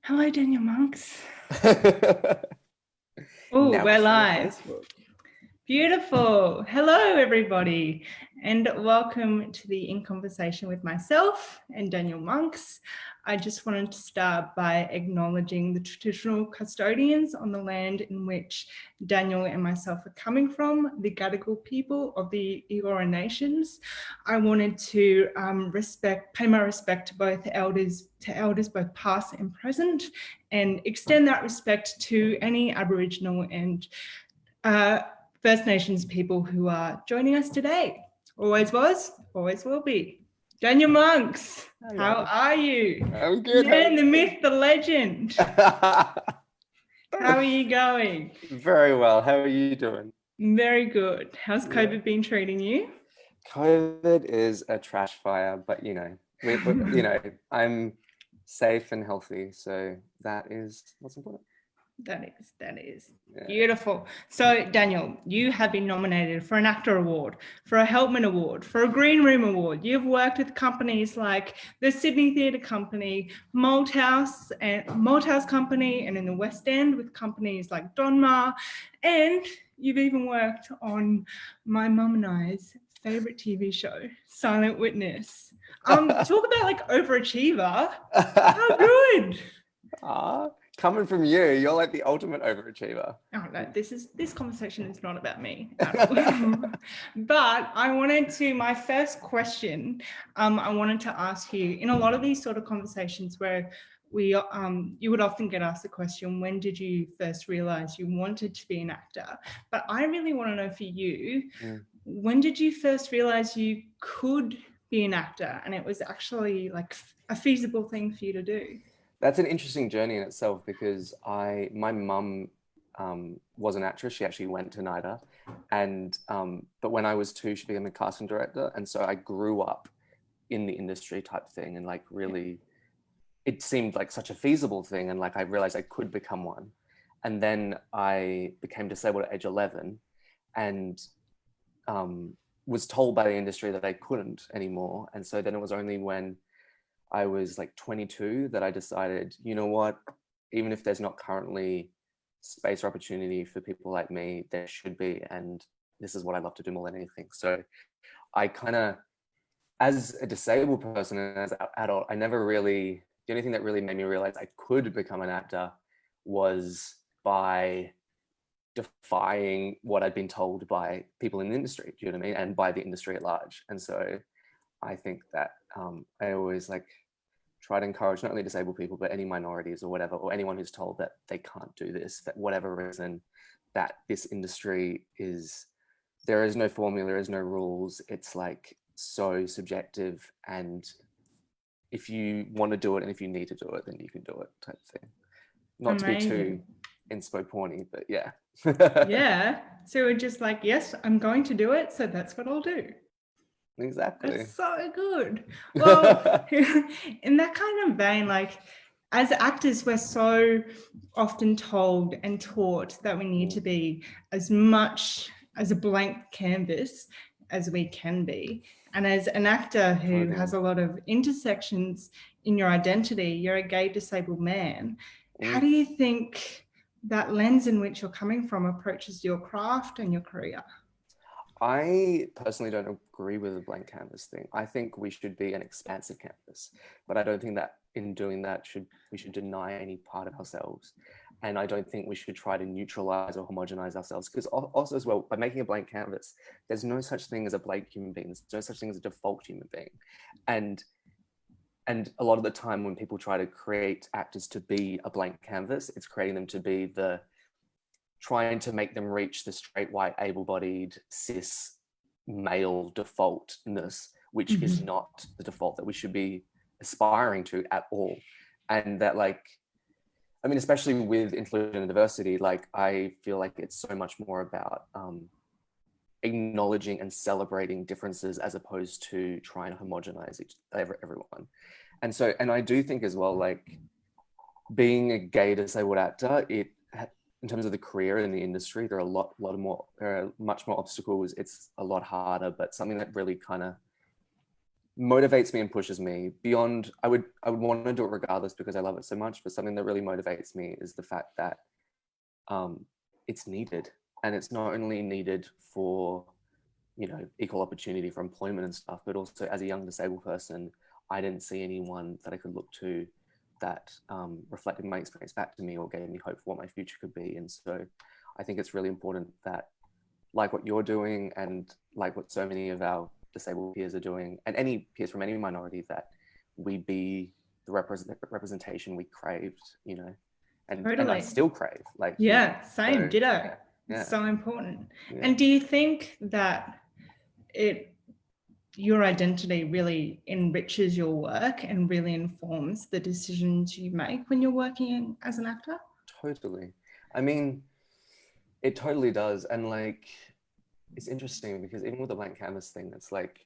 Hello, Daniel Monks. Oh, Now we're we're seeing live. Facebook. Beautiful. Hello, everybody, and welcome to the In Conversation with myself and Daniel Monks. I just wanted to start by acknowledging the traditional custodians on the land in which Daniel and myself are coming from, the Guttural people of the Eora Nations. I wanted to pay my respect to both elders, both past and present, and extend that respect to any Aboriginal and First Nations people who are joining us today. Always was, always will be. Daniel Monks, how are you? I'm good. Man, the myth, the legend. How are you going? Very well. How are you doing? Very good. How's COVID been treating you? COVID is a trash fire, but I'm safe and healthy, so that is what's important. That is. Yeah. Beautiful. So, Daniel, you have been nominated for an ACTA Award, for a Helpman Award, for a Green Room Award. You've worked with companies like the Sydney Theatre Company, Malthouse Company, and in the West End with companies like Donmar. And you've even worked on my mum and I's favourite TV show, Silent Witness. Talk about like overachiever. How good. Coming from you, you're like the ultimate overachiever. Oh no, this conversation is not about me at all. But my first question, I wanted to ask you, in a lot of these sort of conversations where you would often get asked the question, when did you first realize you wanted to be an actor? But I really want to know for you, when did you first realize you could be an actor and it was actually like a feasible thing for you to do? That's an interesting journey in itself because my mum was an actress. She actually went to NIDA, and but when I was 2, she became a casting director, and so I grew up in the industry type thing, and like really, it seemed like such a feasible thing, and like I realized I could become one, and then I became disabled at age 11, and was told by the industry that I couldn't anymore, and so then it was only when I was like 22 that I decided, you know what, even if there's not currently space or opportunity for people like me, there should be. And this is what I love to do more than anything. So I kind of, as a disabled person and as an adult, I never really, the only thing that really made me realize I could become an actor was by defying what I'd been told by people in the industry, do you know what I mean? And by the industry at large. And so I think that I always like try to encourage not only disabled people, but any minorities or whatever, or anyone who's told that they can't do this, that whatever reason, that this industry is, there is no formula, there is no rules. It's like so subjective. And if you want to do it and if you need to do it, then you can do it type of thing. Not to be too inspo-porny, but yeah. Yeah. So we're just like, yes, I'm going to do it. So that's what I'll do. Exactly. That's so good. Well, in that kind of vein, like as actors, we're so often told and taught that we need to be as much as a blank canvas as we can be. And as an actor who has a lot of intersections in your identity, you're a gay disabled man. How do you think that lens in which you're coming from approaches your craft and your career? I personally don't agree with the blank canvas thing. I think we should be an expansive canvas, but I don't think that in doing that we should deny any part of ourselves. And I don't think we should try to neutralize or homogenize ourselves, because also as well, by making a blank canvas, there's no such thing as a blank human being. There's no such thing as a default human being. And a lot of the time when people try to create actors to be a blank canvas, it's creating them to be trying to make them reach the straight, white, able-bodied, cis, male defaultness, which is not the default that we should be aspiring to at all. And that, like, I mean, especially with inclusion and diversity, like, I feel like it's so much more about acknowledging and celebrating differences as opposed to trying to homogenize everyone. And so, and I do think as well, like, being a gay disabled actor, in terms of the career in the industry, there are much more obstacles. It's a lot harder, but something that really kind of motivates me and pushes me beyond, I would want to do it regardless because I love it so much, but something that really motivates me is the fact that it's needed. And it's not only needed for, you know, equal opportunity for employment and stuff, but also as a young disabled person, I didn't see anyone that I could look to that reflected my experience back to me or gave me hope for what my future could be. And so I think it's really important that, like what you're doing and like what so many of our disabled peers are doing, and any peers from any minority, that we be the representation we craved, you know, and I Totally. still crave, like, you know, Yeah, same, so ditto. yeah, It's yeah, so important. yeah. And do you think that it your identity really enriches your work and really informs the decisions you make when you're working as an actor? Totally. I mean, it totally does. And like, it's interesting because even with the blank canvas thing, it's like,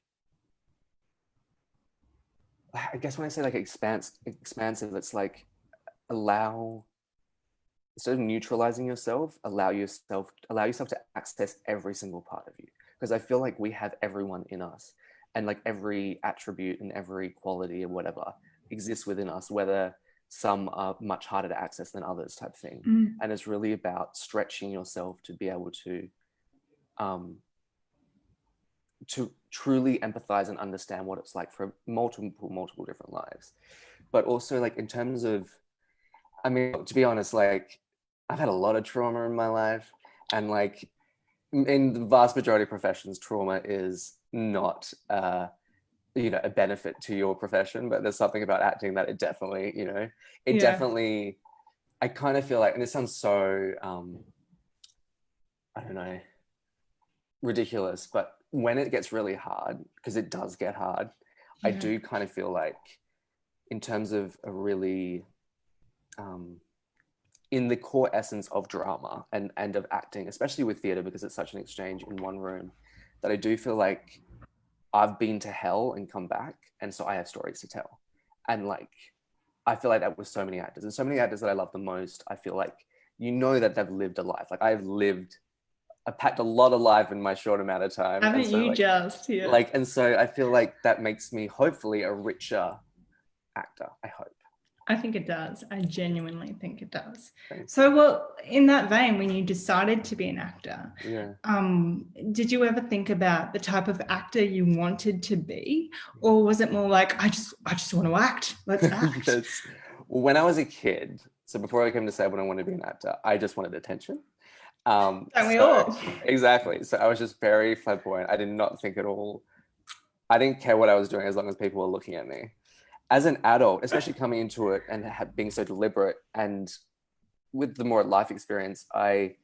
I guess when I say like expansive, it's like allow, instead of neutralizing yourself, allow yourself to access every single part of you. Because I feel like we have everyone in us, and like every attribute and every quality or whatever exists within us, whether some are much harder to access than others, type thing. And it's really about stretching yourself to be able um, to truly empathize and understand what it's like for multiple different lives. But also, like, in terms of, I mean, to be honest, like, I've had a lot of trauma in my life, and like in the vast majority of professions, trauma is not you know, a benefit to your profession, but there's something about acting that it definitely, you know, it definitely, I kind of feel like, and it sounds so I don't know, ridiculous, but when it gets really hard, because it does get hard, I do kind of feel like, in terms of a really in the core essence of drama and of acting, especially with theatre, because it's such an exchange in one room, that I do feel like I've been to hell and come back, and so I have stories to tell. And like, I feel like that with so many actors, and so many actors that I love the most, I feel like, you know, that they've lived a life. Like, I've packed a lot of life in my short amount of time. Haven't And so you like, just? Yeah. like, and so I feel like that makes me hopefully a richer actor, I hope. I think it does. I genuinely think it does. Thank So, well, in that vein, when you decided to be an actor, you. did you ever think about the type of actor you wanted to be, or was it more like, I just want to act? Let's act. Yes. When I was a kid, so before I became disabled, I wanted to be an actor. I just wanted attention. Don't we So all? exactly. So I was just very flamboyant. I did not think at all. I didn't care what I was doing as long as people were looking at me. As an adult, especially coming into it and being so deliberate, and with the more life experience, I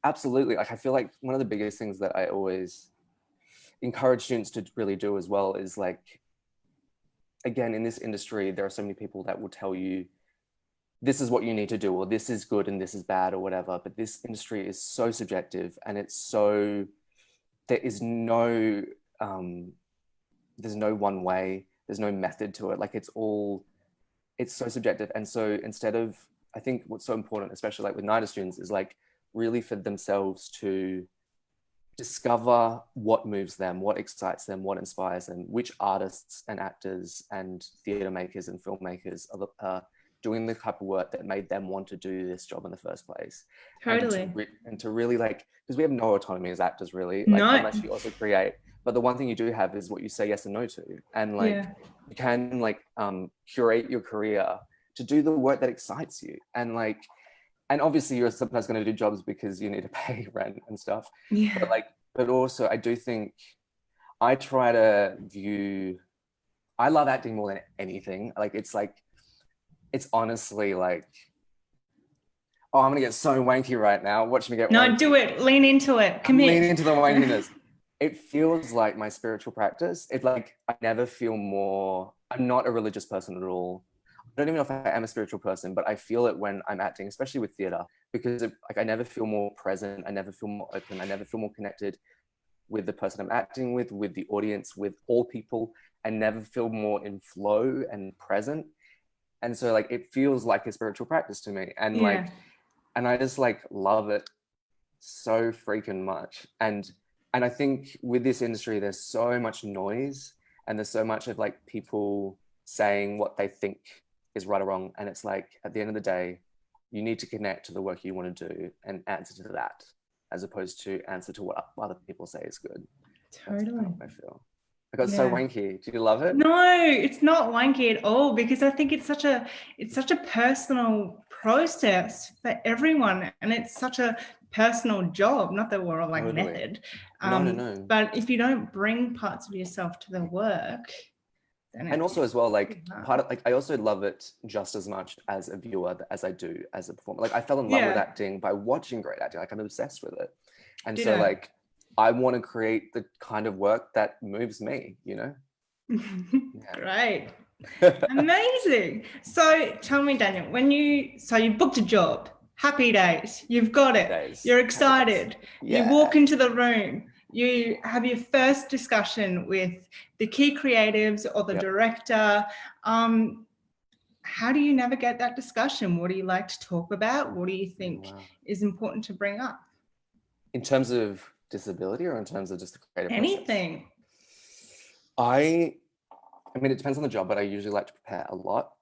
absolutely, like, I feel like one of the biggest things that I always encourage students to really do as well is, like, again, in this industry, there are so many people that will tell you this is what you need to do, or this is good and this is bad, or whatever. But this industry is so subjective, and it's so, there is no there's no one way, there's no method to it. Like, it's so subjective. And so instead of, I think what's so important, especially like with NIDA students, is like really for themselves to discover what moves them, what excites them, what inspires them, which artists and actors and theatre makers and filmmakers are doing the type of work that made them want to do this job in the first place. Totally. And to really, like, because we have no autonomy as actors really, like, No. unless you also create. But the one thing you do have is what you say yes and no to. And like, Yeah. you can like curate your career to do the work that excites you. And like, and obviously you're sometimes going to do jobs because you need to pay rent and stuff. Yeah. But like, but also I do think I try to view, I love acting more than anything. Like, it's honestly like, oh, I'm gonna get so wanky right now. Watch me get No, wanky. do it. Lean into it. I'm leaning Commit. into the wankiness. It feels like my spiritual practice. It, like, I never feel more, I'm not a religious person at all. I don't even know if I am a spiritual person, but I feel it when I'm acting, especially with theatre, because like, I never feel more present. I never feel more open. I never feel more connected with the person I'm acting with the audience, with all people. I never feel more in flow and present. And so like, it feels like a spiritual practice to me. And like, Yeah. and I just like love it so freaking much. And I think with this industry, there's so much noise and there's so much of like people saying what they think is right or wrong, and it's like at the end of the day you need to connect to the work you want to do and answer to that, as opposed to answer to what other people say is good. Totally. That's kind of what I feel. I got so wanky. Do you love it? No, it's not wanky at all, because I think it's such a personal process for everyone, and it's such a personal job. Not that we're all like method, no. But if you don't bring parts of yourself to the work, then and also as well, like part of like I also love it just as much as a viewer as I do as a performer. Like I fell in love with acting by watching great acting. Like I'm obsessed with it, and so like I want to create the kind of work that moves me, you know. Great. Amazing. So tell me, Daniel, when you booked a job, happy days, you've got it, you're excited, you walk into the room, you have your first discussion with the key creatives or the director. How do you navigate that discussion? What do you like to talk about? What do you think is important to bring up? In terms of disability, or in terms of just the creative anything process? I mean, it depends on the job, but I usually like to prepare a lot.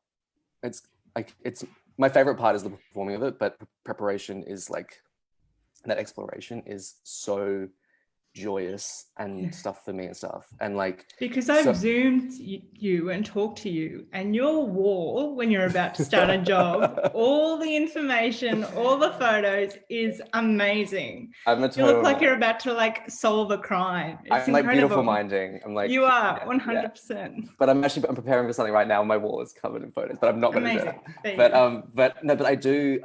It's my favorite part is the performing of it, but preparation is like, that exploration is so joyous and stuff for me and stuff. And like, because I've zoomed you and talked to you, and your wall when you're about to start a job, all the information, all the photos is amazing. You look like you're about to like solve a crime. It's I'm like beautiful minding. I'm like, you are 100%. But I'm preparing for something right now. My wall is covered in photos, but I'm not going to do it. But I do.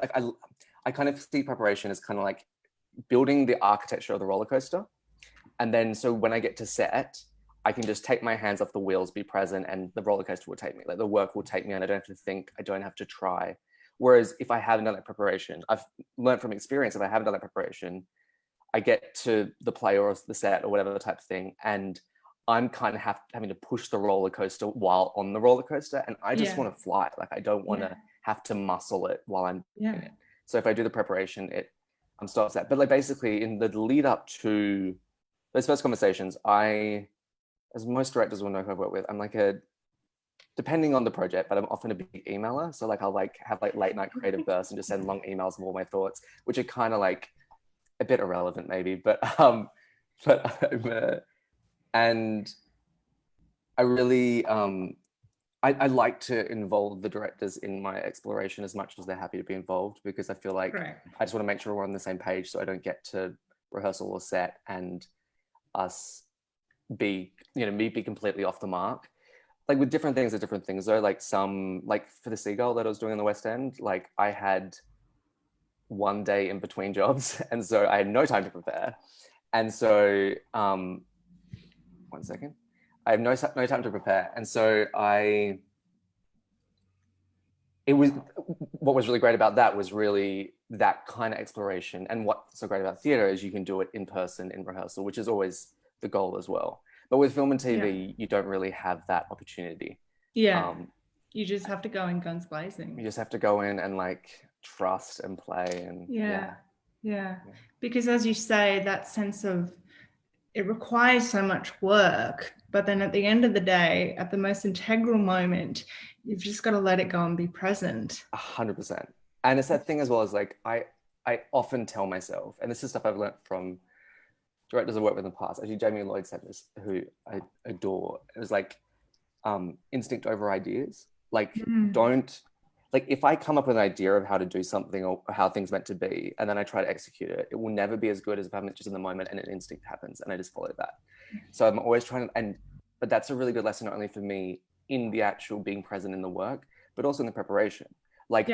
I kind of see preparation as kind of like building the architecture of the roller coaster. And then, so when I get to set, I can just take my hands off the wheels, be present, and the roller coaster will take me. Like the work will take me, and I don't have to think. I don't have to try. Whereas if I haven't done that preparation, I've learned from experience. If I haven't done that preparation, I get to the play or the set or whatever the type of thing, and I'm kind of having to push the roller coaster while on the roller coaster, and I just want to fly. Like I don't want to have to muscle it while I'm doing it. So if I do the preparation, I'm stops that. But like basically in the lead up to those first conversations, as most directors will know who I've worked with, I'm like depending on the project, but I'm often a big emailer. So like I'll like have like late night creative bursts and just send long emails of all my thoughts, which are kind of like a bit irrelevant maybe, and I really I like to involve the directors in my exploration as much as they're happy to be involved, because I feel like I just want to make sure we're on the same page, so I don't get to rehearsal or set and us me be completely off the mark. Like with different things though, like some, like for the Seagull that I was doing in the West End, like I had one day in between jobs, and so I had no time to prepare. And so one second, I have no time to prepare. And so what was really great about that was really that kind of exploration. And what's so great about theatre is you can do it in person in rehearsal, which is always the goal as well. But with film and TV, you don't really have that opportunity. You just have to go in guns blazing. You just have to go in and like trust and play and because as you say, that sense of it requires so much work, but then at the end of the day, at the most integral moment, you've just got to let it go and be present. 100%. And it's that thing as well as like I often tell myself, and this is stuff I've learned from directors I've worked with in the past. Actually, Jamie Lloyd said this, who I adore. It was like instinct over ideas. Like don't, like if I come up with an idea of how to do something or how things meant to be, and then I try to execute it, it will never be as good as if I'm just in the moment and an instinct happens and I just follow that. So I'm always trying to, but that's a really good lesson, not only for me in the actual being present in the work, but also in the preparation. Like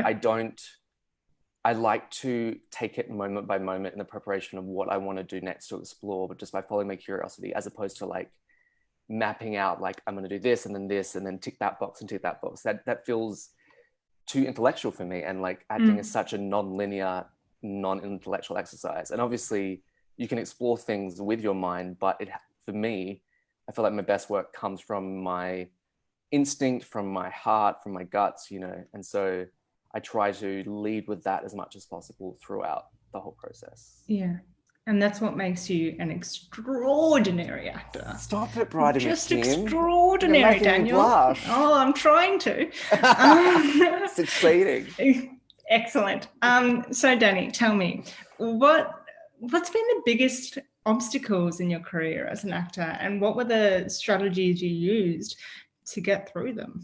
I like to take it moment by moment in the preparation of what I want to do next to explore, but just by following my curiosity, as opposed to like mapping out, like I'm going to do this and then tick that box and tick that box. That feels too intellectual for me. And like acting is such a non-linear, non-intellectual exercise. And obviously you can explore things with your mind, but for me, I feel like my best work comes from my instinct, from my heart, from my guts, and so I try to lead with that as much as possible throughout the whole process. Yeah. And that's what makes you an extraordinary actor. Stop it, Bridie Just McKim. extraordinary, You're making Daniel. me blush. Oh, I'm trying to. Succeeding. Excellent. So Danny, tell me, what's been the biggest obstacles in your career as an actor, and what were the strategies you used to get through them?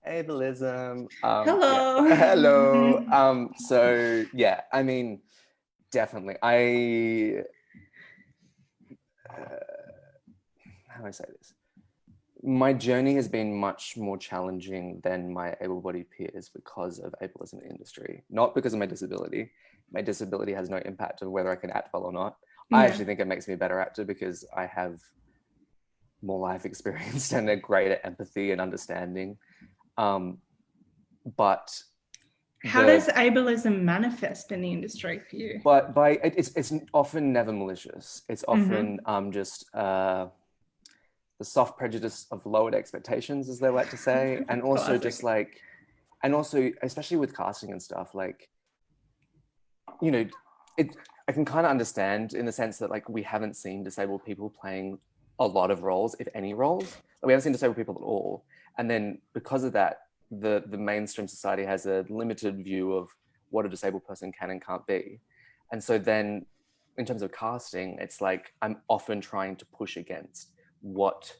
Ableism. Hello. Yeah. Hello. So yeah, I mean, definitely. How do I say this? My journey has been much more challenging than my able-bodied peers because of ableism in the industry. Not because of my disability. My disability has no impact on whether I can act well or not. I actually think it makes me a better actor because I have more life experience and a greater empathy and understanding. But how does ableism manifest in the industry for you? But it's often never malicious. It's often just the soft prejudice of lowered expectations, as they like to say, and also just like, and also especially with casting and stuff, like, you know, I can kind of understand in the sense that like we haven't seen disabled people playing a lot of roles, if any roles. We haven't seen disabled people at all, and then because of that, the mainstream society has a limited view of what a disabled person can and can't be. And so then in terms of casting, it's like I'm often trying to push against what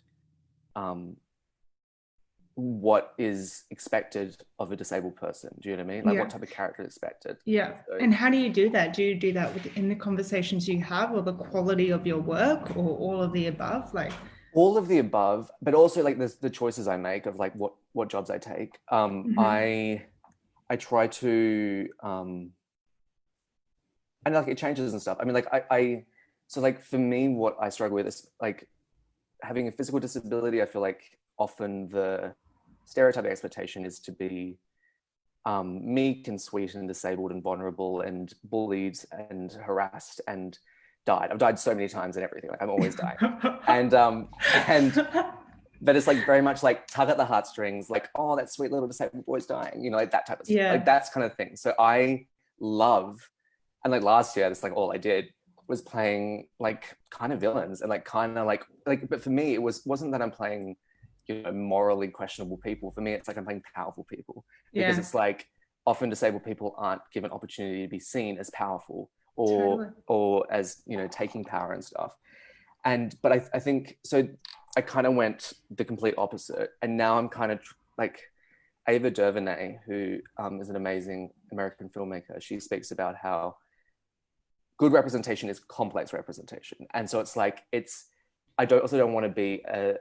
is expected of a disabled person. Do you know what I mean? Like what type of character is expected. Yeah. So, and how do you do that? Do you do that within the conversations you have, or the quality of your work, or all of the above? Like all of the above, but also like the choices I make of like what jobs I take. I try to and like it changes and stuff. I mean, like I so like for me, what I struggle with is like having a physical disability. I feel like often the stereotype expectation is to be meek and sweet and disabled and vulnerable and bullied and harassed and died. I've died so many times and everything. Like I'm always dying. and but it's like very much like tug at the heartstrings, like, oh, that sweet little disabled boy's dying, you know, like that type of stuff. Like that's kind of thing. So I love, and like last year, that's like all I did was playing like kind of villains and like kind of like, but for me, it wasn't that I'm playing, you know, morally questionable people. For me, it's like I'm playing powerful people because it's like often disabled people aren't given opportunity to be seen as powerful or as, you know, taking power and stuff. But I think, so I kind of went the complete opposite. And now I'm kind of like Ava DuVernay, who is an amazing American filmmaker. She speaks about how good representation is complex representation. And so it's like, I also don't want to be a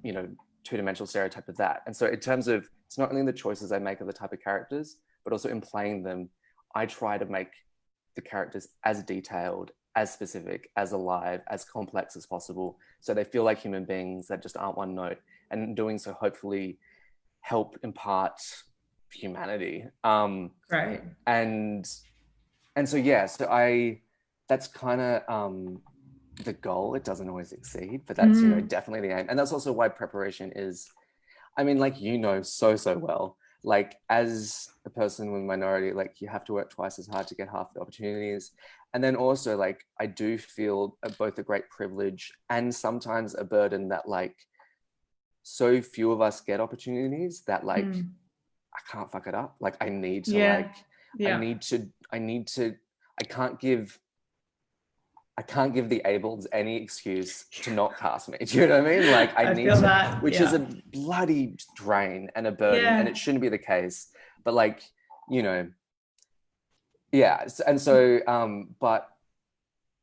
you know, two-dimensional stereotype of that. And so in terms of, it's not only the choices I make of the type of characters, but also in playing them, I try to make the characters as detailed, as specific, as alive, as complex as possible, so they feel like human beings that just aren't one note, and in doing so hopefully help impart humanity. Right. And so yeah, so that's kind of the goal. It doesn't always succeed, but that's you know, definitely the aim. And that's also why preparation is, I mean, like, you know, so well, like as a person with minority, like you have to work twice as hard to get half the opportunities. And then also like I do feel both a great privilege and sometimes a burden that like so few of us get opportunities that like I can't fuck it up. Like I need to I can't give the ableds any excuse to not cast me. Do you know what I mean? Like I need to, that, which is a bloody drain and a burden, and it shouldn't be the case. But like, you know, and so, but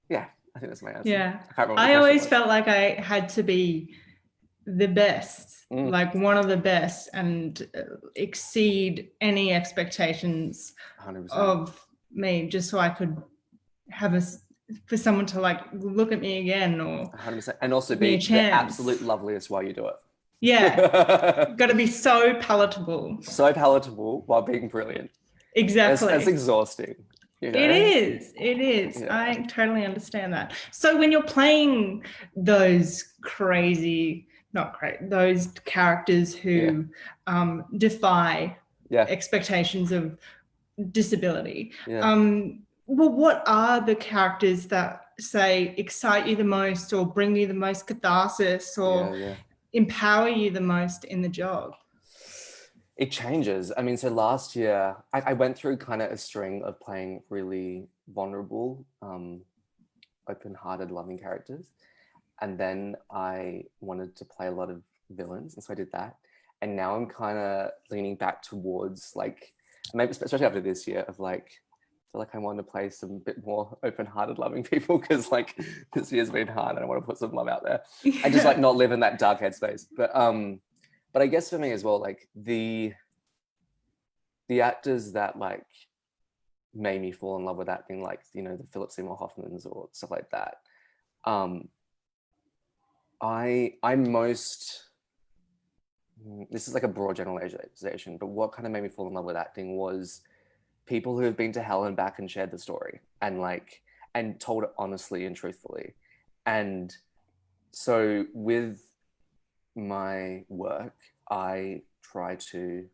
yeah, I think that's my answer. Yeah, I always felt like I had to be the best, like one of the best, and exceed any expectations 100%. Of me, just so I could have for someone to like look at me again, or 100%, and also be the absolute loveliest while you do it. Yeah, got to be so palatable while being brilliant. Exactly. That's exhausting. You know? It is. Yeah. I totally understand that. So when you're playing those those characters who defy expectations of disability, Well, what are the characters that say excite you the most or bring you the most catharsis or Yeah. empower you the most in the job? It changes. I mean, so last year I went through kind of a string of playing really vulnerable, open-hearted, loving characters. And then I wanted to play a lot of villains. And so I did that. And now I'm kind of leaning back towards like, maybe especially after this year of like, I feel like I want to play some bit more open-hearted, loving people because like this year's been hard and I want to put some love out there and just like not live in that dark headspace. But I guess for me as well, like the actors that like made me fall in love with acting, like, you know, the Philip Seymour Hoffmans or stuff like that. Um, I'm most, this is like a broad generalization, but what kind of made me fall in love with acting was people who have been to hell and back and shared the story and like, and told it honestly and truthfully. And so with my work, I try to,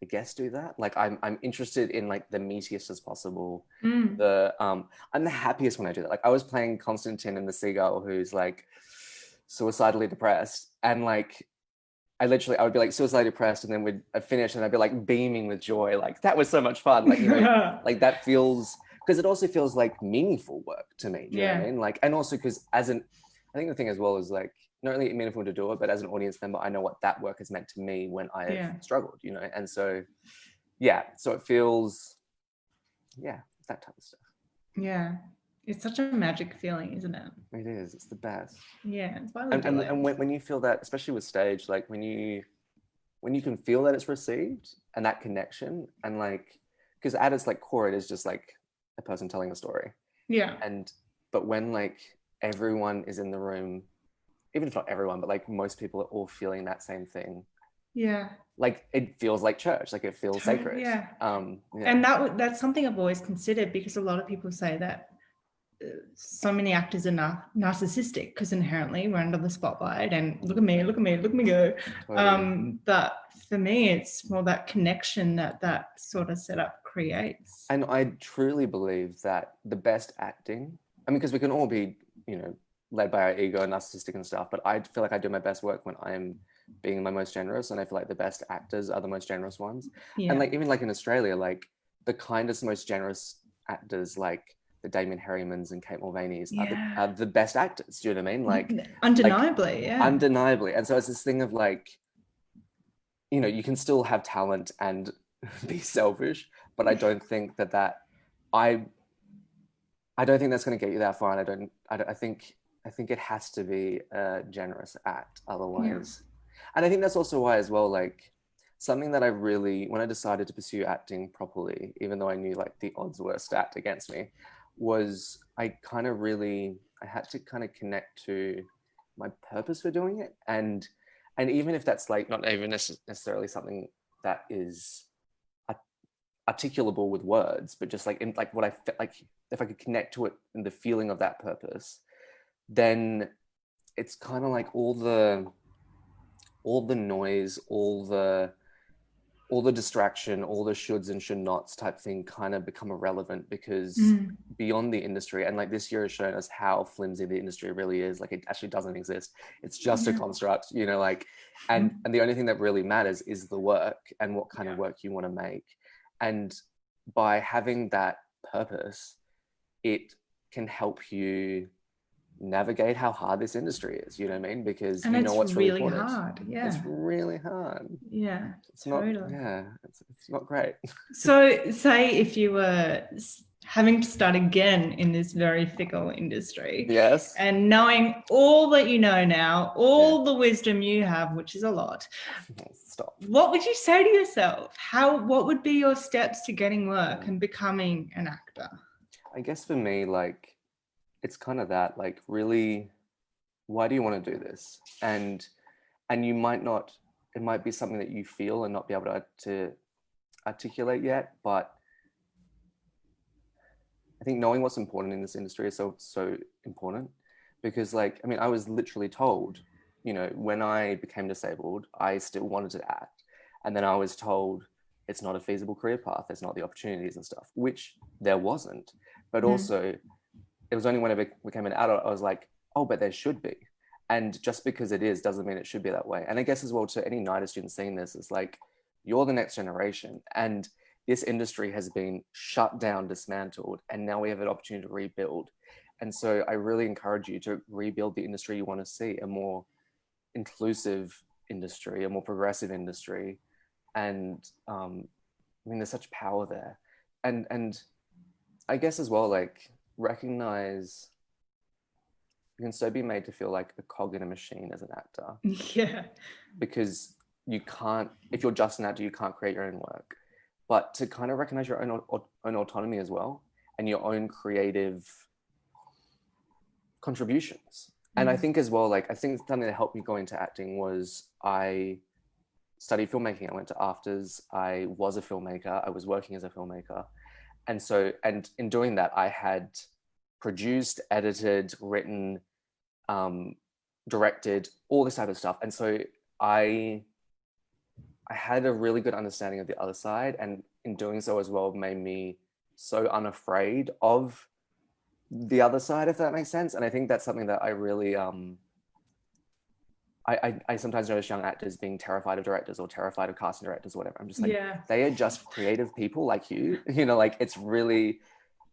I guess, do that. Like I'm interested in like the meatiest as possible. I'm the happiest when I do that. Like I was playing Constantine in The Seagull, who's like suicidally depressed, and like I would be like suicidally depressed, and then I'd finish and I'd be like beaming with joy. Like that was so much fun. Like, you know, like that feels, because it also feels like meaningful work to me. Do you know what I mean? Like, and also because I think the thing as well is like not only meaningful to do it, but as an audience member, I know what that work has meant to me when I have struggled, you know? And so, yeah, so it feels, yeah, that type of stuff. Yeah. It's such a magic feeling, isn't it? It is. It's the best. Yeah, it's why we do it. And when you feel that, especially with stage, like when you can feel that it's received and that connection, and like, because at its like core, it is just like a person telling a story. Yeah. But when like everyone is in the room, even if not everyone, but like most people are all feeling that same thing. Yeah. Like it feels like church, like it feels sacred. Yeah. Yeah. And that's something I've always considered, because a lot of people say that so many actors are narcissistic because inherently we're under the spotlight and look at me, look at me, look at me go. Totally. But for me, it's more that connection that sort of setup creates. And I truly believe that the best acting, I mean, because we can all be, you know, led by our ego and narcissistic and stuff, but I feel like I do my best work when I'm being my most generous, and I feel like the best actors are the most generous ones. And like even like in Australia, like the kindest, most generous actors, like the Damien Harrimans and Kate Mulvaney's are the best actors. Do you know what I mean? Like undeniably, undeniably. And so it's this thing of like, you know, you can still have talent and be selfish, but I don't think that I don't think that's going to get you that far. And I think it has to be a generous act otherwise. And I think that's also why as well, like something that I really, when I decided to pursue acting properly, even though I knew like the odds were stacked against me, was I had to kind of connect to my purpose for doing it. And even if that's like not even necessarily something that is articulable with words, but just like in like what I felt like, if I could connect to it and the feeling of that purpose, then it's kind of like all the noise, all the distraction, all the shoulds and should nots type thing kind of become irrelevant, because beyond the industry, and like this year has shown us how flimsy the industry really is, like it actually doesn't exist. It's just a construct, you know, like, and the only thing that really matters is the work and what kind of work you want to make. And by having that purpose, it can help you navigate how hard this industry is, you know what I mean? Because you know what's really important. Hard. Yeah. It's really hard. Yeah. It's totally. It's not great. So say if you were having to start again in this very fickle industry. Yes. And knowing all that you know now, all the wisdom you have, which is a lot. Stop. What would you say to yourself? What would be your steps to getting work and becoming an actor? I guess for me, like, it's kind of that, like, really, why do you want to do this? And you might not, it might be something that you feel and not be able to articulate yet, but I think knowing what's important in this industry is so important, because like, I mean, I was literally told, you know, when I became disabled, I still wanted to act. And then I was told, it's not a feasible career path. There's not the opportunities and stuff, which there wasn't. But Mm. also, it was only when I became an adult, I was like, oh, but there should be. And just because it is doesn't mean it should be that way. And I guess as well, to any NIDA students seeing this, it's like, you're the next generation. And this industry has been shut down, dismantled, and now we have an opportunity to rebuild. And so I really encourage you to rebuild the industry you want to see, a more inclusive industry, a more progressive industry. And I mean, there's such power there. And I guess as well, like, recognize you can so be made to feel like a cog in a machine as an actor. Yeah. Because you can't, if you're just an actor, you can't create your own work. But to kind of recognize your own autonomy as well, and your own creative contributions. And I think as well, like, I think something that helped me go into acting was I studied filmmaking. I went to afters. I was a filmmaker. I was working as a filmmaker. And so, and in doing that, I had produced, edited, written, directed, all this type of stuff. And so I had a really good understanding of the other side, and in doing so as well made me so unafraid of the other side, if that makes sense. And I think that's something that I really I sometimes notice young actors being terrified of directors or terrified of casting directors or whatever. I'm just like, they are just creative people like you, you know, like, it's really,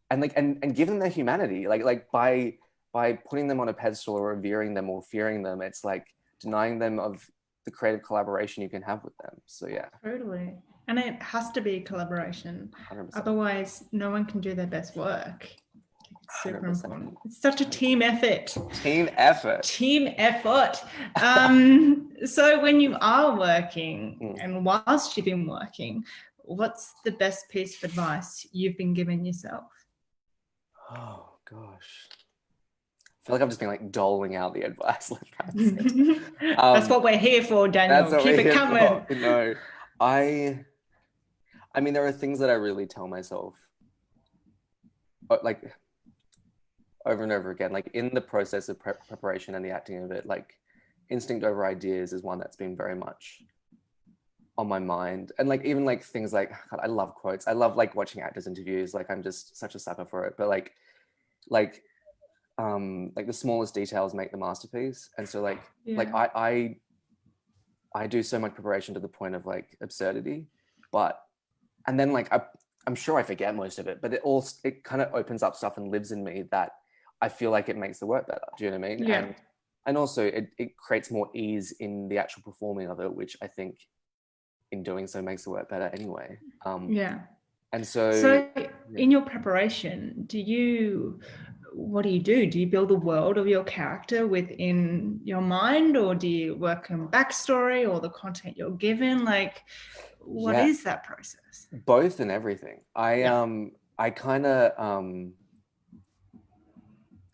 and like, and give them their humanity, like by putting them on a pedestal or revering them or fearing them, it's like denying them of the creative collaboration you can have with them. So yeah. Totally. And it has to be a collaboration. 100%. Otherwise, no one can do their best work. It's super 100%. important. It's such a team effort. Team effort. Team effort. So when you are working and whilst you've been working, what's the best piece of advice you've been given yourself? Oh gosh. I feel like I've just been like doling out the advice left, right, and center. That's what we're here for, Daniel. Keep it coming. No, I mean, there are things that I really tell myself, like, over and over again, like in the process of preparation and the acting of it. Like, instinct over ideas is one that's been very much on my mind. And like, even like things like, God, I love quotes. I love like watching actors interviews. Like, I'm just such a sucker for it. But like the smallest details make the masterpiece. And so like, like I do so much preparation to the point of like absurdity, and then like I'm sure I forget most of it, but it kind of opens up stuff and lives in me that I feel like it makes the work better. Do you know what I mean? Yeah. And also it creates more ease in the actual performing of it, which I think in doing so makes the work better anyway. And so in your preparation, what do you do? Do you build the world of your character within your mind, or do you work on backstory or the content you're given? Like, what is that process? Both and everything. I kind of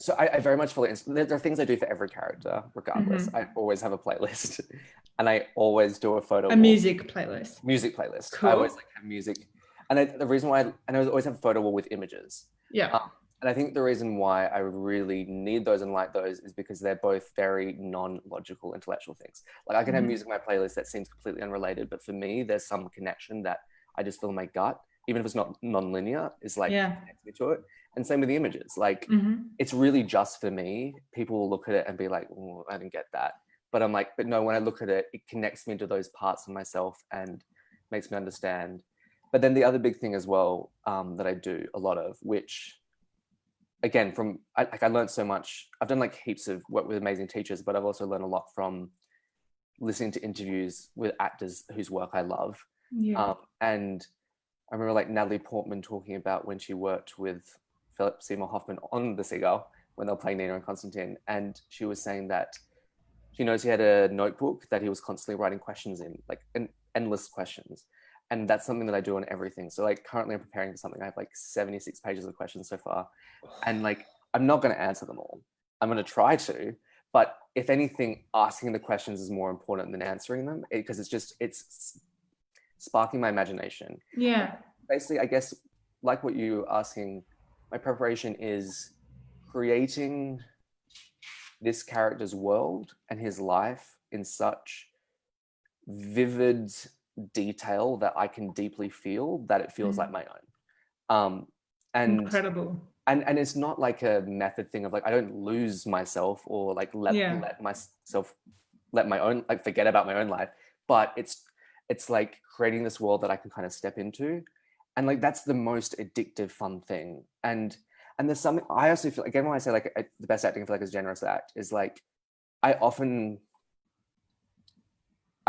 so I very much follow. There are things I do for every character, regardless. I always have a playlist, and I always do a photo. Music playlist. Music playlist. Cool. I always like have music, and the reason why, and I always have a photo wall with images. Yeah. And I think the reason why I really need those and like those is because they're both very non-logical, intellectual things. Like, I can have music in my playlist that seems completely unrelated, but for me, there's some connection that I just feel in my gut, even if it's not non-linear, is like connects me to it. And same with the images. Like, it's really just for me. People will look at it and be like, oh, I didn't get that. But I'm like, but no, when I look at it, it connects me to those parts of myself and makes me understand. But then the other big thing as well, that I do a lot of, which again, I learned so much. I've done like heaps of work with amazing teachers, but I've also learned a lot from listening to interviews with actors whose work I love. And I remember like Natalie Portman talking about when she worked with Philip Seymour Hoffman on The Seagull when they were playing Nina and Constantine. And she was saying that she knows he had a notebook that he was constantly writing questions in, like endless questions. And that's something that I do on everything. So like currently I'm preparing for something. I have like 76 pages of questions so far. And like, I'm not going to answer them all. I'm going to try to, but if anything, asking the questions is more important than answering them, because it's sparking my imagination. Yeah. Basically, I guess, like what you're asking, my preparation is creating this character's world and his life in such vivid detail that I can deeply feel that it feels like my own. And Incredible. and it's not like a method thing of like I don't lose myself or like let myself let my own like forget about my own life, but it's like creating this world that I can kind of step into, and like that's the most addictive fun thing. And there's something I also feel again when I say like the best acting I feel like is generous act is like I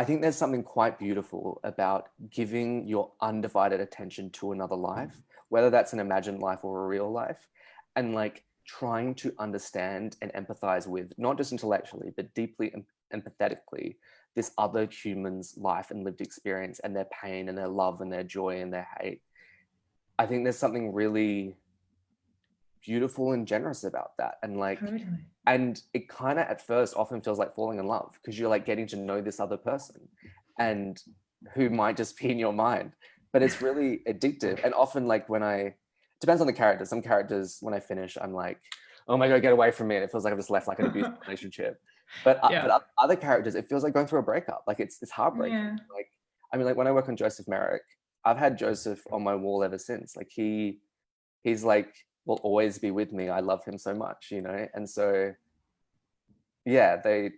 think there's something quite beautiful about giving your undivided attention to another life, whether that's an imagined life or a real life, and like trying to understand and empathize with, not just intellectually, but deeply and empathetically, this other human's life and lived experience and their pain and their love and their joy and their hate. I think there's something really beautiful and generous about that. And like, Totally. and it kind of at first often feels like falling in love because you're like getting to know this other person and who might just be in your mind, but it's really addictive. And often like it depends on the character. Some characters when I finish I'm like, oh my god, get away from me, and it feels like I've just left like an abusive relationship. But other characters it feels like going through a breakup. Like it's heartbreaking. Like I mean, like when I work on Joseph Merrick, I've had Joseph on my wall ever since. Like he's like will always be with me. I love him so much, you know? And so, yeah, I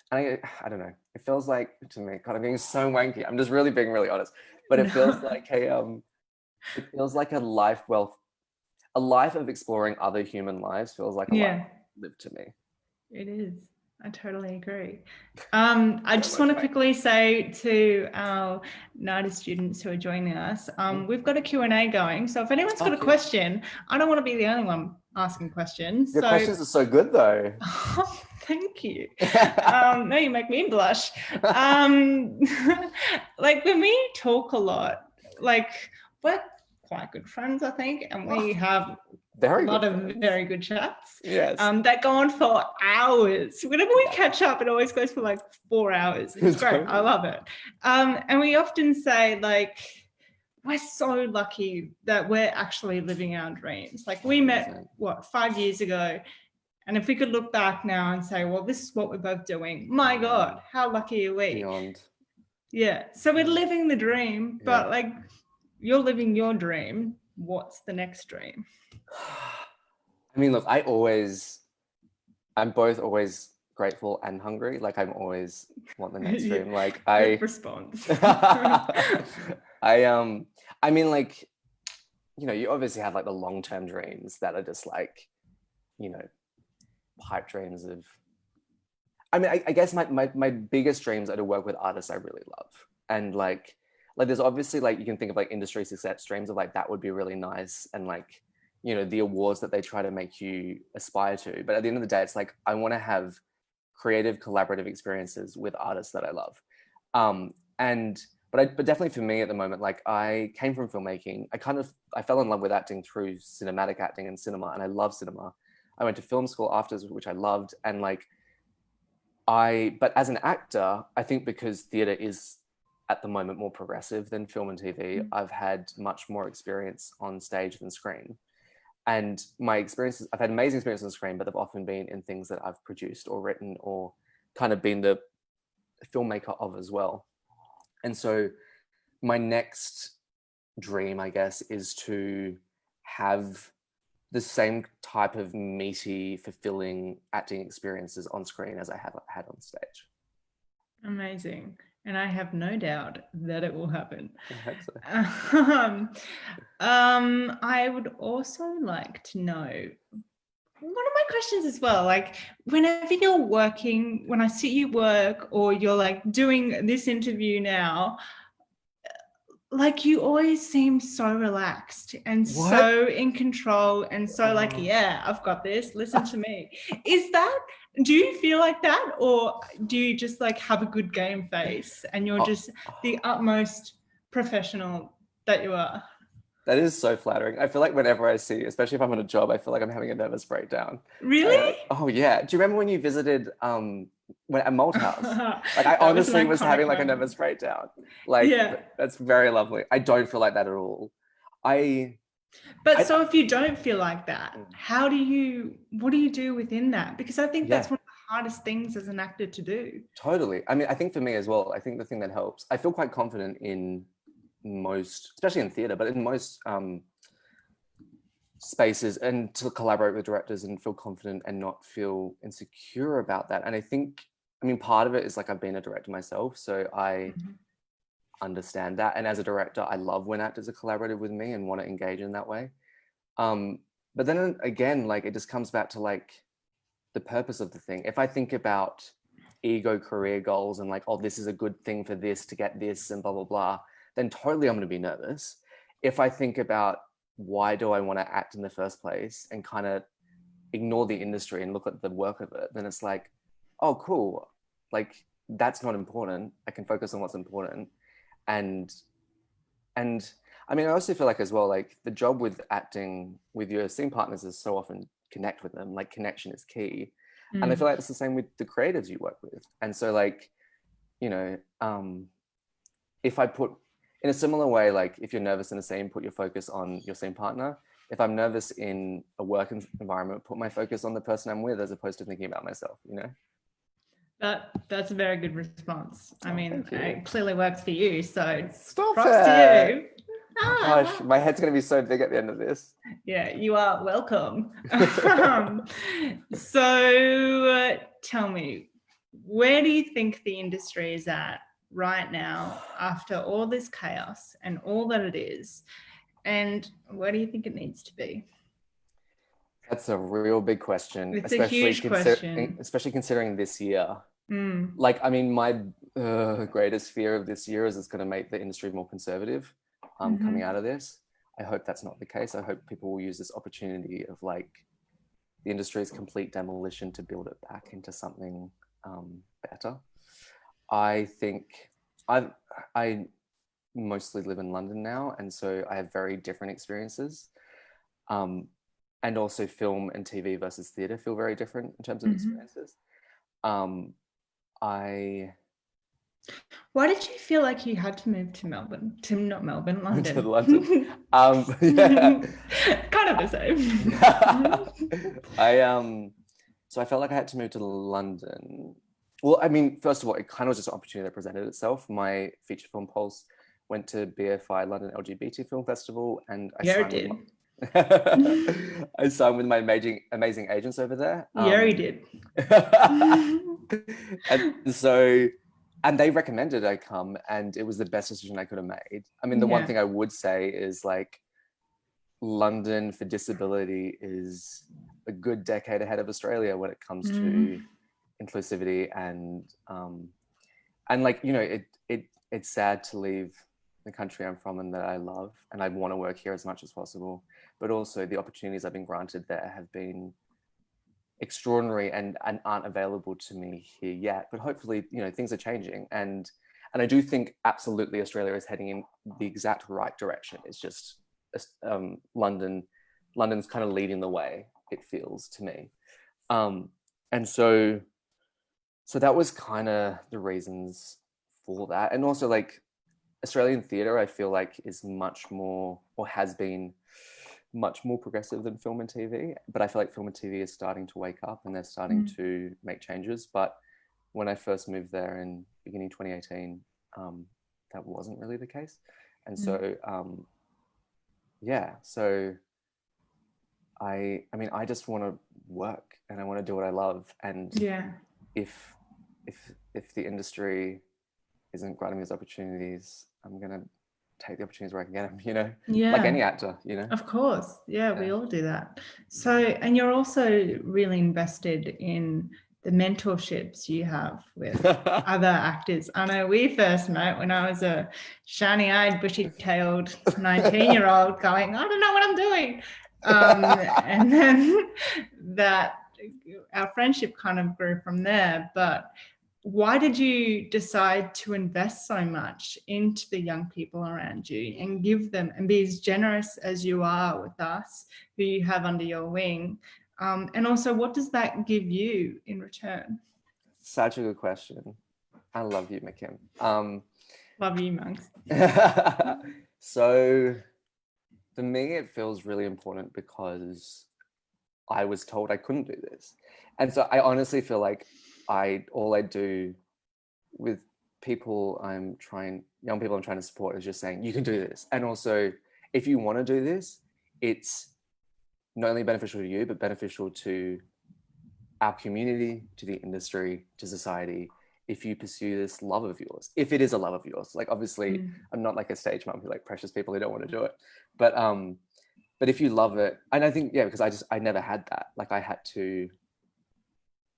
don't know. It feels like, to me, God, I'm being so wanky. I'm just really being really honest. But it feels like it feels like a life of exploring other human lives feels like a life lived to me. It is. I totally agree. I just want to quickly say to our NIDA students who are joining us, we've got a Q&A going. So if anyone's got a question, I don't want to be the only one asking questions. Your questions are so good though. Thank you. No, you make me blush. Like when we talk a lot, like we're quite good friends, I think, and we have a lot of very good chats. Yes. That go on for hours. Whenever we catch up, it always goes for like 4 hours. It's great. I love it. And we often say like, we're so lucky that we're actually living our dreams. Like we met, 5 years ago? And if we could look back now and say, well, this is what we're both doing. My God, how lucky are we? Beyond. Yeah. So we're living the dream, but like you're living your dream. What's the next dream? I mean, look, I'm both always grateful and hungry. Like I'm always want the next dream. Like Good response. I mean, like, you know, you obviously have like the long-term dreams that are just like, you know, pipe dreams of, I mean, I guess my biggest dreams are to work with artists I really love. And like there's obviously like, you can think of like industry success dreams of like, that would be really nice. And like, you know, the awards that they try to make you aspire to. But at the end of the day, it's like, I want to have creative, collaborative experiences with artists that I love. But definitely for me at the moment, like I came from filmmaking. I fell in love with acting through cinematic acting and cinema, and I love cinema. I went to film school afterwards, which I loved. And like, but as an actor, I think because theatre is at the moment more progressive than film and TV, I've had much more experience on stage than screen. And my experiences, I've had amazing experiences on screen, but they've often been in things that I've produced or written or kind of been the filmmaker of as well. And so my next dream, I guess, is to have the same type of meaty, fulfilling acting experiences on screen as I have had on stage. Amazing. And I have no doubt that it will happen. I hope so. I would also like to know, one of my questions as well, like whenever you're working, when I see you work or you're like doing this interview now, like you always seem so relaxed and so in control and so like, yeah, I've got this, listen to me. Do you feel like that, or do you just like have a good game face and you're just the utmost professional that you are? That is so flattering. I feel like whenever I see, especially if I'm on a job, I feel like I'm having a nervous breakdown. Really? Oh yeah. Do you remember when you visited at Malthouse? Like I honestly was having like a nervous breakdown. Like that's very lovely. I don't feel like that at all. So if you don't feel like that, what do you do within that? Because I think that's one of the hardest things as an actor to do. Totally. I mean, I think for me as well, I think the thing that helps, I feel quite confident in most, especially in theatre, but in most spaces, and to collaborate with directors and feel confident and not feel insecure about that. And I think, I mean, part of it is like I've been a director myself, so I understand that. And as a director, I love when actors are collaborative with me and want to engage in that way. But then again, like it just comes back to like the purpose of the thing. If I think about ego career goals and like, oh, this is a good thing for this to get this and blah, blah, blah, then totally I'm going to be nervous. If I think about why do I want to act in the first place and kind of ignore the industry and look at the work of it, then it's like, oh, cool. Like that's not important. I can focus on what's important. And I mean, I also feel like as well, like the job with acting with your scene partners is so often connect with them, like connection is key. And I feel like it's the same with the creatives you work with. And so like, you know, if I put in a similar way, like if you're nervous in a scene, put your focus on your scene partner. If I'm nervous in a work environment, put my focus on the person I'm with as opposed to thinking about myself, you know? That's a very good response. I mean, it clearly works for you. So Stop props it. to you. Oh, gosh, my head's going to be so big at the end of this. Yeah, you are welcome. So tell me, where do you think the industry is at right now after all this chaos and all that it is? And where do you think it needs to be? That's a real big question. It's a huge question. Especially considering this year. Like, I mean, my greatest fear of this year is it's going to make the industry more conservative coming out of this. I hope that's not the case. I hope people will use this opportunity of like the industry's complete demolition to build it back into something better. I think I mostly live in London now, and so I have very different experiences. And also film and TV versus theatre feel very different in terms of experiences. Why did you feel like you had to move to Melbourne? Not Melbourne, London. To London. Yeah. Kind of the same. So I felt like I had to move to London. Well, I mean, first of all, it kind of was just an opportunity that presented itself. My feature film Pulse went to BFI London LGBT Film Festival, and I signed with my amazing agents over there. You did. And they recommended I come, and it was the best decision I could have made. I mean, the one thing I would say is like London for disability is a good decade ahead of Australia when it comes to inclusivity and like, you know, it's sad to leave the country I'm from and that I love, and I want to work here as much as possible, but also the opportunities I've been granted there have been extraordinary and aren't available to me here yet. But hopefully, you know, things are changing, and I do think absolutely Australia is heading in the exact right direction. It's just London's kind of leading the way, it feels to me. And so that was kind of the reasons for that. And also like Australian theatre, I feel like is much more, or has been much more progressive than film and TV. But I feel like film and TV is starting to wake up and they're starting to make changes. But when I first moved there in beginning 2018, that wasn't really the case. And so, so I mean, I just want to work and I want to do what I love. And if the industry isn't granting me those opportunities, I'm going to take the opportunities where I can get them, you know, like any actor, you know. Of course. Yeah, we all do that. So, and you're also really invested in the mentorships you have with other actors. I know we first met when I was a shiny-eyed, bushy-tailed 19-year-old going, I don't know what I'm doing. And then that our friendship kind of grew from there. But why did you decide to invest so much into the young people around you and give them and be as generous as you are with us, who you have under your wing? And also, what does that give you in return? Such a good question. I love you, McKim. Love you, Monks. So for me, it feels really important because I was told I couldn't do this. And so I honestly feel like all I do with young people I'm trying to support is just saying, you can do this. And also, if you want to do this, it's not only beneficial to you, but beneficial to our community, to the industry, to society, if you pursue this love of yours, if it is a love of yours. Like, obviously, I'm not like a stage mom who like pressures people who don't want to do it. But if you love it, and I think, yeah, because I never had that. Like, I had to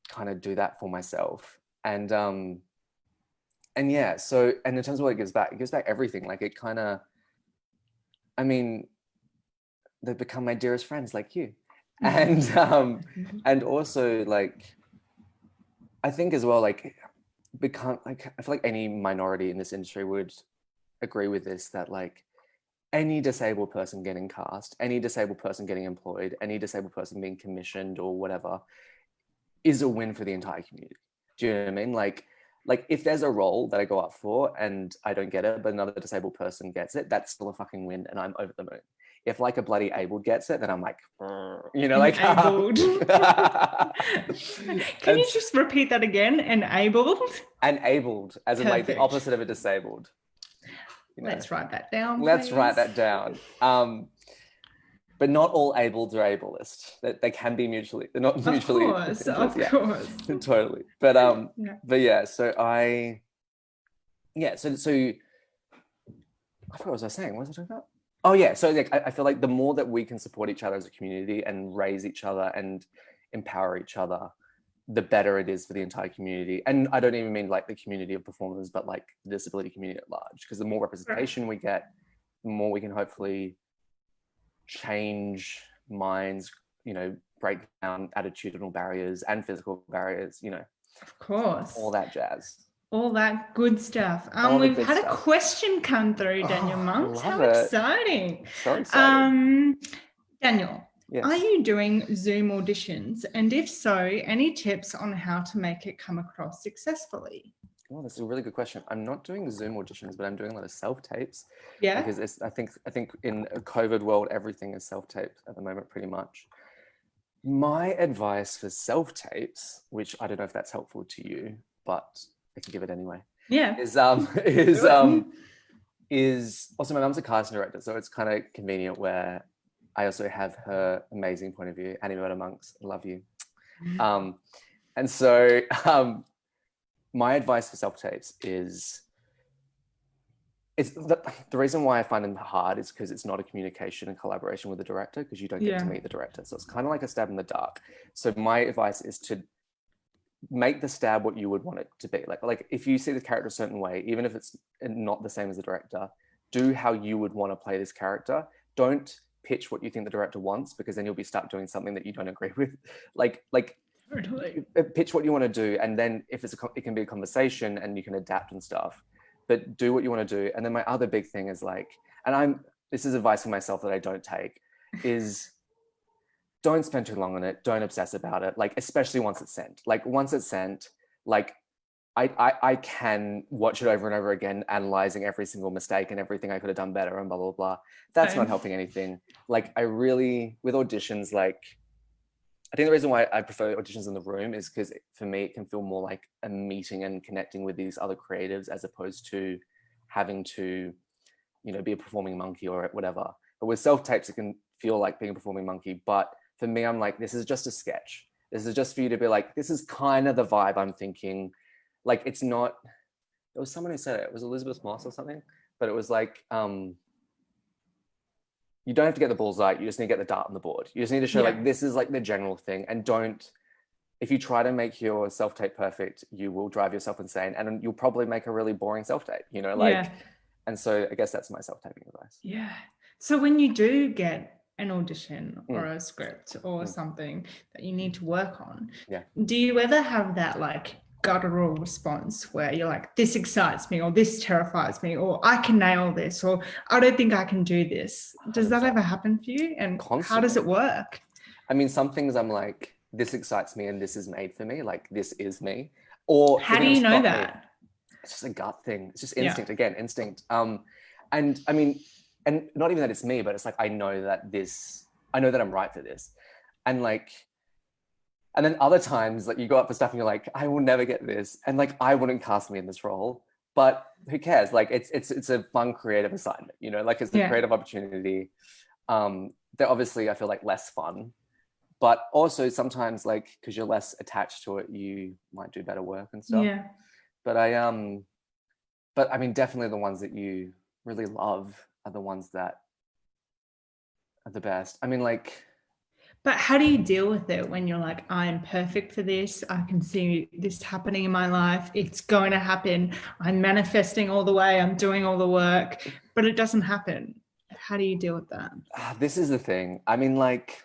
kind of do that for myself. And yeah, so, and in terms of what it gives back everything. Like, it kind of, I mean, they've become my dearest friends, like you. And also, like, I think as well, like, I feel like any minority in this industry would agree with this, that like any disabled person getting cast, any disabled person getting employed, any disabled person being commissioned or whatever is a win for the entire community. Do you know what I mean? Like if there's a role that I go up for and I don't get it, but another disabled person gets it, that's still a fucking win, and I'm over the moon. If like a bloody abled gets it, then I'm like, you know, like enabled. Can you just repeat that again? Enabled? Enabled, as in like the Perfect. opposite of a disabled. You know, let's write that down. Let's please. write that down. But not all ableds are ableist. They can be mutually. They're not mutually. Of course. Totally. But But yeah. So I forgot what was I saying? What was I talking about? Oh yeah. So like I feel like the more that we can support each other as a community and raise each other and empower each other, the better it is for the entire community. And I don't even mean like the community of performers, but like the disability community at large. Because the more representation we get, the more we can hopefully change minds, you know, break down attitudinal barriers and physical barriers, you know. Of course. All that jazz. All that good stuff. We've had a question come through, Daniel Monks. How exciting. So exciting. Daniel, yes. Are you doing Zoom auditions? And if so, any tips on how to make it come across successfully? Well, that's a really good question. I'm not doing Zoom auditions, but I'm doing a lot of self-tapes. Yeah. Because I think in a COVID world, everything is self-taped at the moment, pretty much. My advice for self-tapes, which I don't know if that's helpful to you, but I can give it anyway. Yeah. Is also, my mum's a casting director, so it's kind of convenient where I also have her amazing point of view. Annie Monks, I love you. And so my advice for self-tapes is, the reason why I find them hard is because it's not a communication and collaboration with the director, because you don't get to meet the director. So it's kind of like a stab in the dark. So my advice is to make the stab what you would want it to be. Like if you see the character a certain way, even if it's not the same as the director, do how you would want to play this character. Don't pitch what you think the director wants, because then you'll be stuck doing something that you don't agree with. Like totally. Pitch what you want to do, and then if it can be a conversation and you can adapt and stuff, but do what you want to do. And then my other big thing is this is advice for myself that I don't take, is don't spend too long on it. Don't obsess about it. Like, especially once it's sent. Like once it's sent, like I can watch it over and over again, analyzing every single mistake and everything I could have done better and blah, blah, blah. That's not helping anything. Like with auditions, like I think the reason why I prefer auditions in the room is because for me, it can feel more like a meeting and connecting with these other creatives, as opposed to having to, you know, be a performing monkey or whatever. But with self-tapes, it can feel like being a performing monkey. But for me, I'm like, this is just a sketch. This is just for you to be like, this is kind of the vibe I'm thinking. Like, it's not, there was someone who said it was Elizabeth Moss or something, but it was like, you don't have to get the bullseye, you just need to get the dart on the board. You just need to show like, this is like the general thing. And if you try to make your self-tape perfect, you will drive yourself insane, and you'll probably make a really boring self-tape, you know, like, and so I guess that's my self-taping advice. Yeah. So when you do get an audition or a script or something that you need to work on, do you ever have that like guttural response where you're like, this excites me, or this terrifies me, or I can nail this, or I don't think I can do this? Does 100%. That ever happen for you? And constantly. How does it work? I mean, some things I'm like, this excites me and this is made for me, like this is me. Or how do you know that? It's just a gut thing. It's just instinct. Again, instinct. And I mean, and not even that it's me, but it's like, I know that I'm right for this. And like, and then other times, like you go up for stuff and you're like, I will never get this. And like, I wouldn't cast me in this role, but who cares? Like, it's a fun creative assignment, you know, like it's a creative opportunity. They're obviously, I feel like, less fun, but also sometimes like, cause you're less attached to it, you might do better work and stuff. Yeah. But but I mean, definitely the ones that you really love are the ones that are the best. I mean, like, But how do you deal with it when you're like, I'm perfect for this? I can see this happening in my life. It's going to happen. I'm manifesting all the way. I'm doing all the work, but it doesn't happen. How do you deal with that? this is the thing. I mean, like,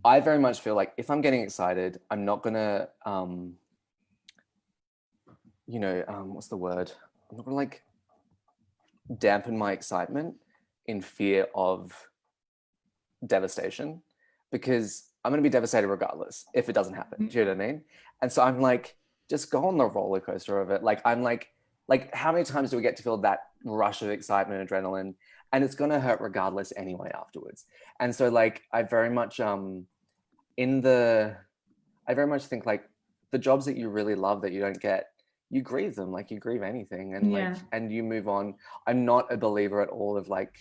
I very much feel like if I'm getting excited, I'm not gonna, what's the word? I'm not gonna like dampen my excitement in fear of devastation, because I'm going to be devastated regardless if it doesn't happen. Do you know what I mean? And so I'm like, just go on the roller coaster of it. Like, I'm like how many times do we get to feel that rush of excitement and adrenaline? And it's going to hurt regardless anyway afterwards. And so like, I very much think like the jobs that you really love that you don't get, you grieve them, like you grieve anything, and like, and you move on. I'm not a believer at all of like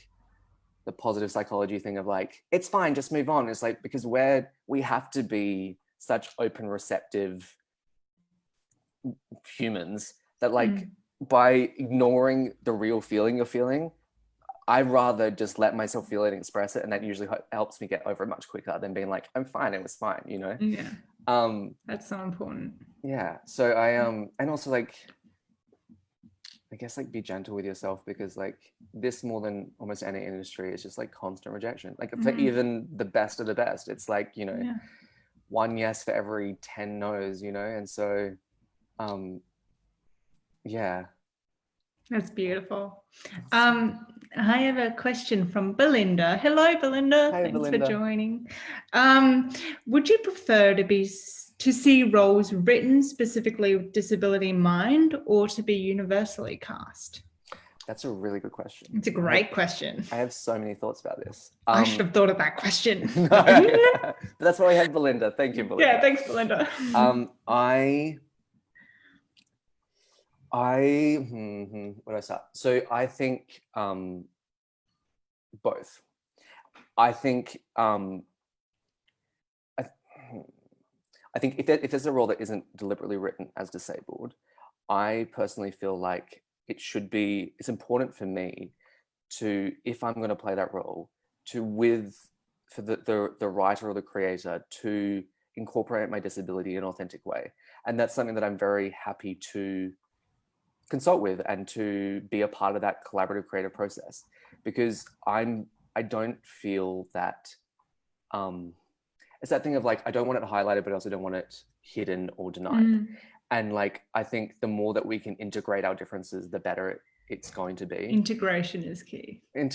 the positive psychology thing of like, it's fine, just move on. It's like, because we have to be such open, receptive humans that like, by ignoring the real feeling you're feeling, I'd rather just let myself feel it and express it, and that usually helps me get over it much quicker than being like, I'm fine, it was fine, you know? That's so important. Yeah. So I and also like, I guess like be gentle with yourself, because like this, more than almost any industry, is just like constant rejection. Like for even the best of the best, it's like, you know, one yes for every 10 no's, you know? And so, yeah. That's beautiful. I have a question from Belinda. Hello, Belinda. Hey, Thanks Belinda. for joining. Would you prefer to see roles written specifically with disability in mind, or to be universally cast? That's a really good question. It's a great question. I have so many thoughts about this. I should have thought of that question. But that's why we have Belinda. Thank you, Belinda. Yeah, thanks, Belinda. Where do I start? So I think both. I think I think if there's a role that isn't deliberately written as disabled, I personally feel like it's important for me to, if I'm going to play that role, for the writer or the creator to incorporate my disability in an authentic way. And that's something that I'm very happy to consult with and to be a part of that collaborative creative process, because I don't feel that it's that thing of like, I don't want it highlighted, but I also don't want it hidden or denied. And like, I think the more that we can integrate our differences, the better it's going to be. Integration is key. And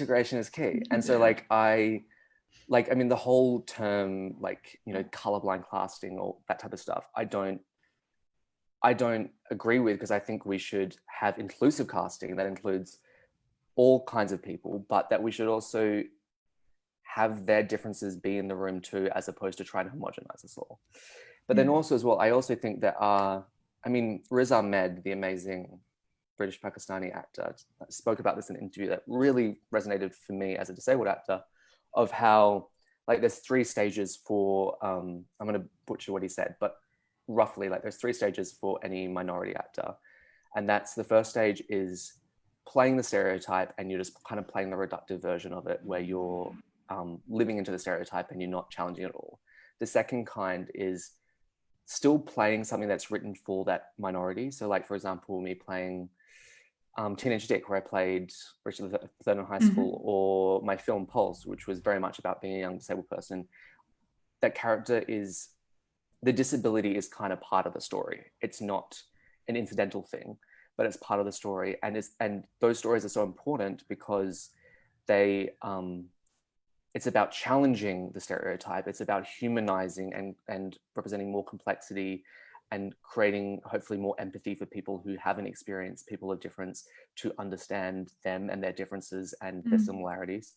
so like, I mean, the whole term, like, you know, colorblind casting or that type of stuff, I don't agree with, because I think we should have inclusive casting that includes all kinds of people, but that we should also have their differences be in the room too, as opposed to trying to homogenize us all. But then also as well, I also think that Riz Ahmed, the amazing British Pakistani actor, spoke about this in an interview that really resonated for me as a disabled actor, of how like there's 3 stages for I'm going to butcher what he said, but roughly like there's 3 stages for any minority actor. And that's, the first stage is playing the stereotype, and you're just kind of playing the reductive version of it, where you're living into the stereotype and you're not challenging it at all. The second kind is still playing something that's written for that minority. So like, for example, me playing Teenage Dick, where I played Richard III in high school, or my film Pulse, which was very much about being a young disabled person. That character is, the disability is kind of part of the story. It's not an incidental thing, but it's part of the story. And those stories are so important because it's about challenging the stereotype. It's about humanizing and representing more complexity, and creating hopefully more empathy for people who haven't experienced people of difference, to understand them and their differences and their similarities.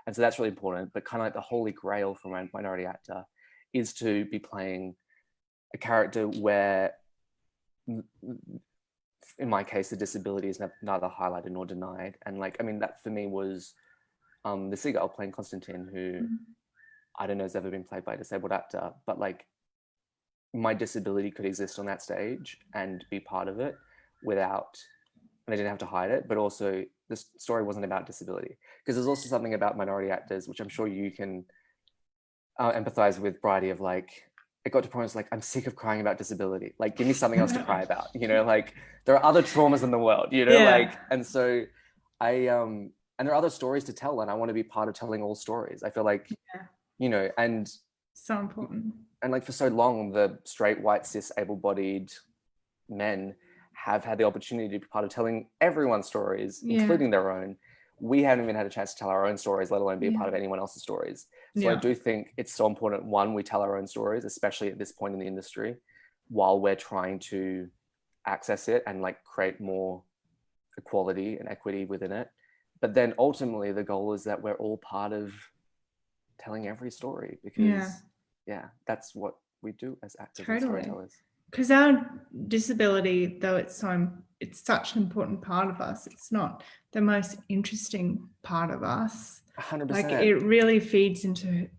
And so that's really important. But kind of like the holy grail for a minority actor is to be playing a character where, in my case, the disability is neither highlighted nor denied. And like, I mean, that for me was the seagull playing Constantine, who I don't know has ever been played by a disabled actor, but like my disability could exist on that stage and be part of it without, and I didn't have to hide it, but also the story wasn't about disability. Because there's also something about minority actors, which I'm sure you can empathize with, Bridie, of like, it got to points like, I'm sick of crying about disability. Like, give me something else to cry about, you know, like there are other traumas in the world, you know, like, and so and there are other stories to tell, and I want to be part of telling all stories. I feel like, you know, and so important. And like for so long, the straight, white, cis, able-bodied men have had the opportunity to be part of telling everyone's stories, including their own. We haven't even had a chance to tell our own stories, let alone be a part of anyone else's stories. So I do think it's so important, one, we tell our own stories, especially at this point in the industry, while we're trying to access it and like create more equality and equity within it. But then ultimately the goal is that we're all part of telling every story, because that's what we do as actors and storytellers. Because our disability, though it's such an important part of us, it's not the most interesting part of us. 100%. Like it really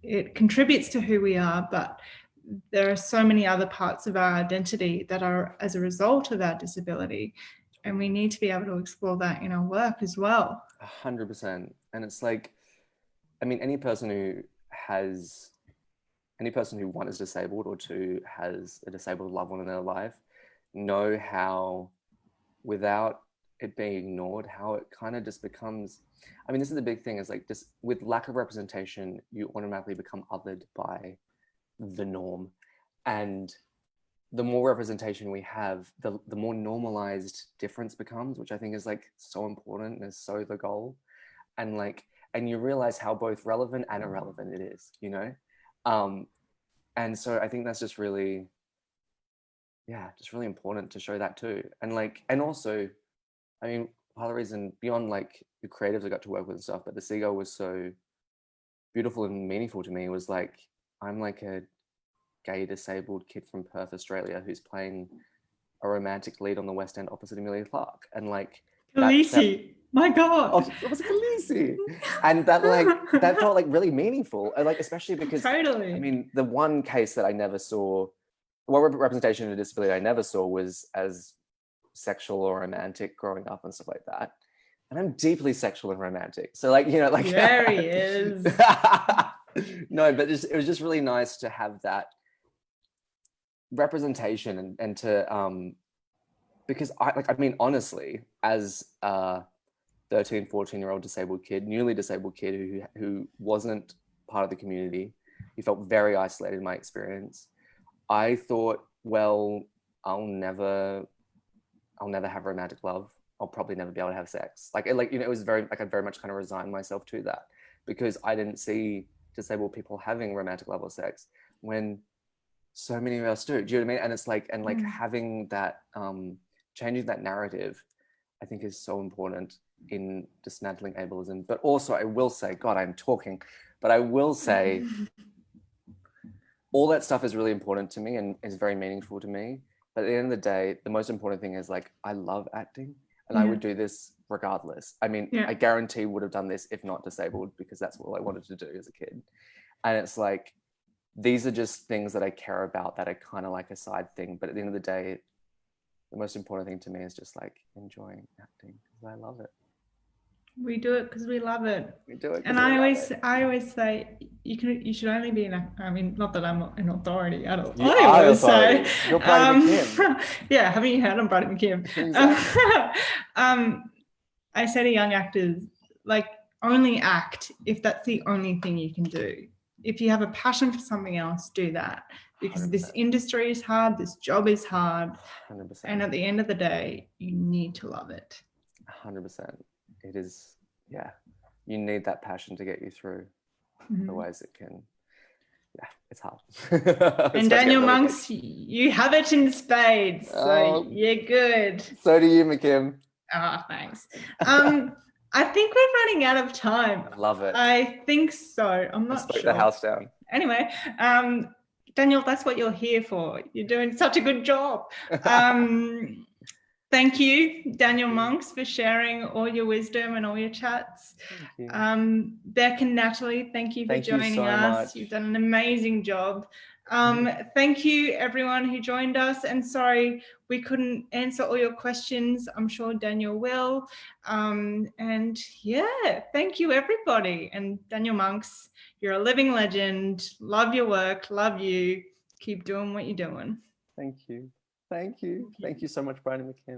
it contributes to who we are, but there are so many other parts of our identity that are as a result of our disability, and we need to be able to explore that in our work as well. 100%. And it's like, I mean, any person who one is disabled, or two has a disabled loved one in their life, know how, without it being ignored, how it kind of just becomes, I mean, this is the big thing, is like, just with lack of representation, you automatically become othered by the norm. And the more representation we have, the more normalized difference becomes, which I think is like so important and is so the goal. And like, and you realize how both relevant and irrelevant it is, you know? And so I think that's just really, just really important to show that too. And like, and also, I mean, part of the reason, beyond like the creatives I got to work with and stuff, but the seagull was so beautiful and meaningful to me, was like, I'm like a gay disabled kid from Perth, Australia, who's playing a romantic lead on the West End opposite Emilia Clarke. And like, Khaleesi, my God. Oh, it was Khaleesi. And that like, that felt like really meaningful. And like, especially because, I mean, the one case that I never saw, one representation of a disability I never saw was as sexual or romantic growing up and stuff like that. And I'm deeply sexual and romantic. So like, you know, like. There he is. No, but it was just really nice to have that representation and to, because I mean, honestly, as a 13, 14-year-old disabled kid, newly disabled kid who wasn't part of the community, he felt very isolated in my experience. I thought, well, I'll never have romantic love. I'll probably never be able to have sex. Like, you know, it was very, like, I very much kind of resigned myself to that, because I didn't see disabled people having romantic love or sex when so many of us do. Do you know what I mean? And it's like, and like having that, changing that narrative, I think is so important in dismantling ableism. But also I will say, God, I'm talking, but I will say all that stuff is really important to me and is very meaningful to me. But at the end of the day, the most important thing is like, I love acting and I would do this regardless. I mean, I guarantee would have done this if not disabled, because that's all I wanted to do as a kid. And it's like, these are just things that I care about that are kind of like a side thing. But at the end of the day, the most important thing to me is just like enjoying acting, because I love it. We do it because we love it. We do it. And I always say you should only be I mean, not that I'm an authority at all. I always say, you're Bridie McKim. Yeah, haven't you heard? I'm Bridie McKim. Exactly. I say to young actors, like, only act if that's the only thing you can do. If you have a passion for something else, do that, because 100%. This industry is hard, this job is hard, 100%. And at the end of the day, you need to love it. 100%. It is, you need that passion to get you through. Otherwise it can, it's hard. And Daniel Monks, you have it in spades, so you're good. So do you, McKim. Oh, thanks. I think we're running out of time. Love it. I think so. I'm I not spoke sure. the house down. Anyway, Daniel, that's what you're here for. You're doing such a good job. Thank you, Daniel Monks, for sharing all your wisdom and all your chats. Thank you. Beck and Natalie, thank you for Thank you joining so us. much. You've done an amazing job. Thank you, everyone who joined us. And sorry, we couldn't answer all your questions. I'm sure Daniel will. And yeah, thank you, everybody. And Daniel Monks, you're a living legend. Love your work. Love you. Keep doing what you're doing. Thank you. Thank you. Thank you so much, Bridie McKim.